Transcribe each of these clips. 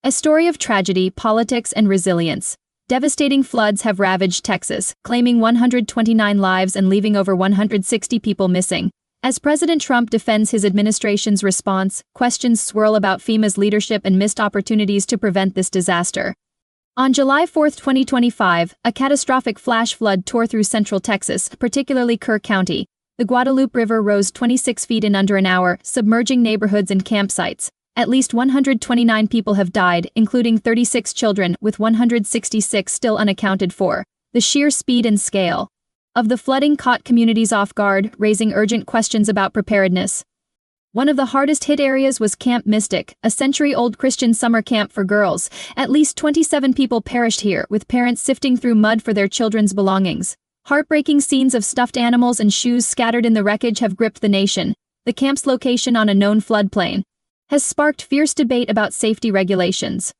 A story of tragedy, politics, and resilience. Devastating floods have ravaged Texas, claiming 129 lives and leaving over 160 people missing. As President Trump defends his administration's response, questions swirl about FEMA's leadership and missed opportunities to prevent this disaster. On July 4, 2025, a catastrophic flash flood tore through central Texas, particularly Kerr County. The Guadalupe River rose 26 feet in under an hour, submerging neighborhoods and campsites. At least 129 people have died, including 36 children, with 166 still unaccounted for. The sheer speed and scale of the flooding caught communities off guard, raising urgent questions about preparedness. One of the hardest-hit areas was Camp Mystic, a century-old Christian summer camp for girls. At least 27 people perished here, with parents sifting through mud for their children's belongings. Heartbreaking scenes of stuffed animals and shoes scattered in the wreckage have gripped the nation. The camp's location on a known floodplain has sparked fierce debate about safety regulations.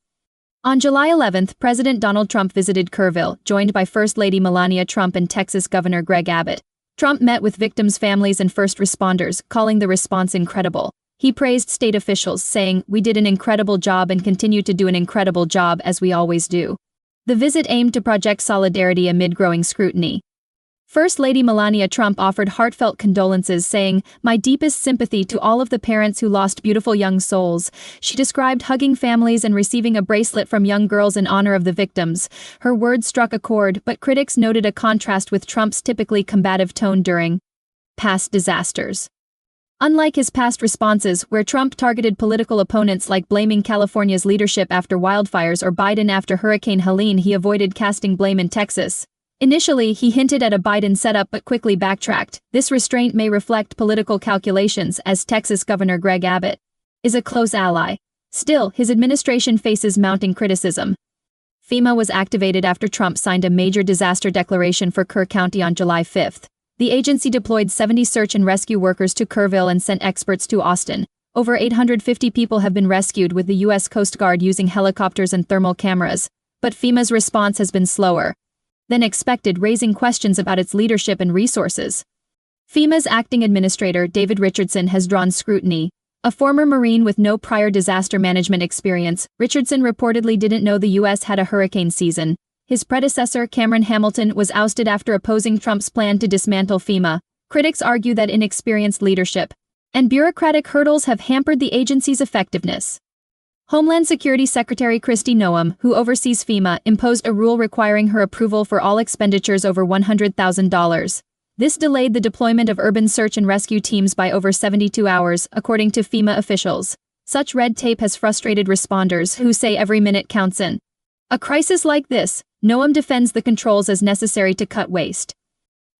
On July 11, President Donald Trump visited Kerrville, joined by First Lady Melania Trump and Texas Governor Greg Abbott. Trump met with victims' families and first responders, calling the response incredible. He praised state officials, saying, "We did an incredible job and continue to do an incredible job as we always do." The visit aimed to project solidarity amid growing scrutiny. First Lady Melania Trump offered heartfelt condolences, saying, "My deepest sympathy to all of the parents who lost beautiful young souls." She described hugging families and receiving a bracelet from young girls in honor of the victims. Her words struck a chord, but critics noted a contrast with Trump's typically combative tone during past disasters. Unlike his past responses, where Trump targeted political opponents like blaming California's leadership after wildfires or Biden after Hurricane Helene, he avoided casting blame in Texas. Initially, he hinted at a Biden setup but quickly backtracked. This restraint may reflect political calculations, as Texas Governor Greg Abbott is a close ally. Still, his administration faces mounting criticism. FEMA was activated after Trump signed a major disaster declaration for Kerr County on July 5. The agency deployed 70 search and rescue workers to Kerrville and sent experts to Austin. Over 850 people have been rescued, with the U.S. Coast Guard using helicopters and thermal cameras. But FEMA's response has been slower than expected, raising questions about its leadership and resources. FEMA's acting administrator, David Richardson, has drawn scrutiny. A former Marine with no prior disaster management experience, Richardson reportedly didn't know the U.S. had a hurricane season. His predecessor, Cameron Hamilton, was ousted after opposing Trump's plan to dismantle FEMA. Critics argue that inexperienced leadership and bureaucratic hurdles have hampered the agency's effectiveness. Homeland Security Secretary Kristi Noem, who oversees FEMA, imposed a rule requiring her approval for all expenditures over $100,000. This delayed the deployment of urban search and rescue teams by over 72 hours, according to FEMA officials. Such red tape has frustrated responders, who say every minute counts in a crisis like this. Noem defends the controls as necessary to cut waste.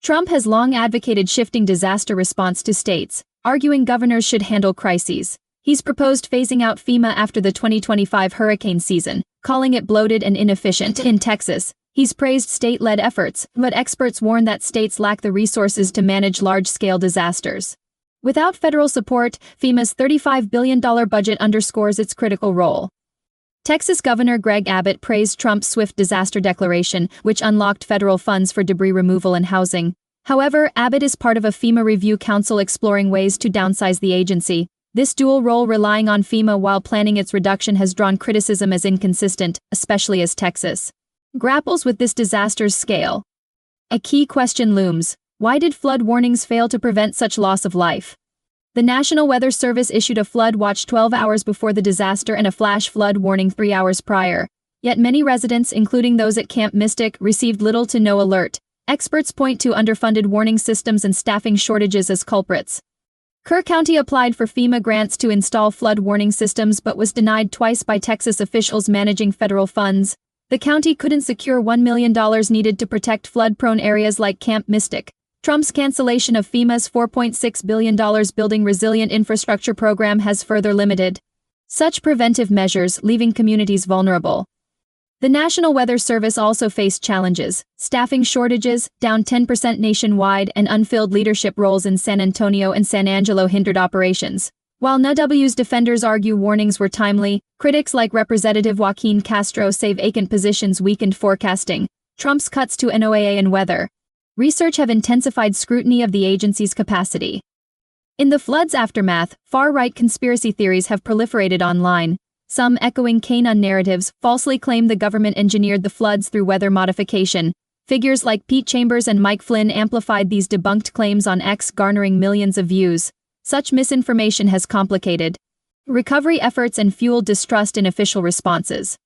Trump has long advocated shifting disaster response to states, arguing governors should handle crises. He's proposed phasing out FEMA after the 2025 hurricane season, calling it bloated and inefficient. In Texas, he's praised state-led efforts, but experts warn that states lack the resources to manage large-scale disasters. Without federal support, FEMA's $35 billion budget underscores its critical role. Texas Governor Greg Abbott praised Trump's swift disaster declaration, which unlocked federal funds for debris removal and housing. However, Abbott is part of a FEMA review council exploring ways to downsize the agency. This dual role, relying on FEMA while planning its reduction, has drawn criticism as inconsistent, especially as Texas grapples with this disaster's scale. A key question looms: why did flood warnings fail to prevent such loss of life? The National Weather Service issued a flood watch 12 hours before the disaster and a flash flood warning 3 hours prior. Yet many residents, including those at Camp Mystic, received little to no alert. Experts point to underfunded warning systems and staffing shortages as culprits. Kerr County applied for FEMA grants to install flood warning systems but was denied twice by Texas officials managing federal funds. The county couldn't secure $1 million needed to protect flood-prone areas like Camp Mystic. Trump's cancellation of FEMA's $4.6 billion Building Resilient Infrastructure program has further limited such preventive measures, leaving communities vulnerable. The National Weather Service also faced challenges: staffing shortages, down 10% nationwide, and unfilled leadership roles in San Antonio and San Angelo hindered operations. While NW's defenders argue warnings were timely, critics like Representative Joaquin Castro say vacant positions weakened forecasting. Trump's cuts to NOAA and weather research have intensified scrutiny of the agency's capacity. In the flood's aftermath, far-right conspiracy theories have proliferated online. Some, echoing QAnon narratives, falsely claim the government engineered the floods through weather modification. Figures like Pete Chambers and Mike Flynn amplified these debunked claims on X, garnering millions of views. Such misinformation has complicated recovery efforts and fueled distrust in official responses.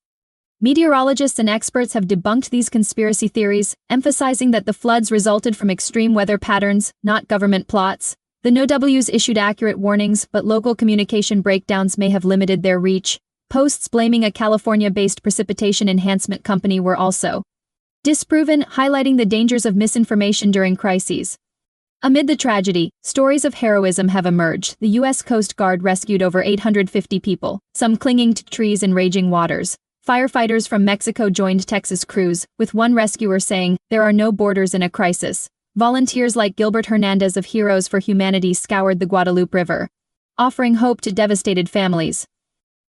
Meteorologists and experts have debunked these conspiracy theories, emphasizing that the floods resulted from extreme weather patterns, not government plots. The NOWs issued accurate warnings, but local communication breakdowns may have limited their reach. Posts blaming a California-based precipitation enhancement company were also disproven, highlighting the dangers of misinformation during crises. Amid the tragedy, stories of heroism have emerged. The U.S. Coast Guard rescued over 850 people, some clinging to trees in raging waters. Firefighters from Mexico joined Texas crews, with one rescuer saying, "There are no borders in a crisis." Volunteers like Gilbert Hernandez of Heroes for Humanity scoured the Guadalupe River, offering hope to devastated families.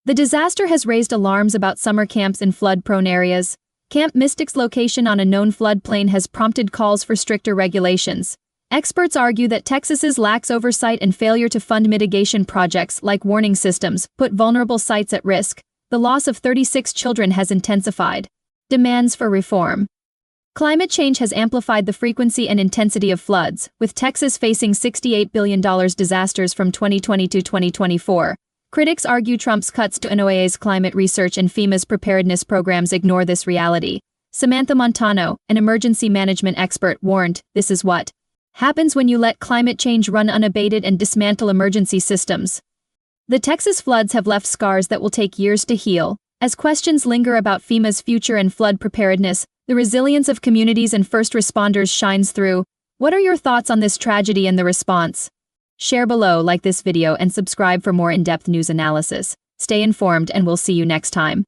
The disaster has raised alarms about summer camps in flood-prone areas. Camp Mystic's location on a known floodplain has prompted calls for stricter regulations. Experts argue that Texas's lax oversight and failure to fund mitigation projects like warning systems put vulnerable sites at risk. The loss of 36 children has intensified demands for reform. Climate change has amplified the frequency and intensity of floods, with Texas facing $68 billion disasters from 2020 to 2024. Critics argue Trump's cuts to NOAA's climate research and FEMA's preparedness programs ignore this reality. Samantha Montano, an emergency management expert, warned, "This is what happens when you let climate change run unabated and dismantle emergency systems." The Texas floods have left scars that will take years to heal. As questions linger about FEMA's future and flood preparedness, the resilience of communities and first responders shines through. What are your thoughts on this tragedy and the response? Share below, like this video, and subscribe for more in-depth news analysis. Stay informed, and we'll see you next time.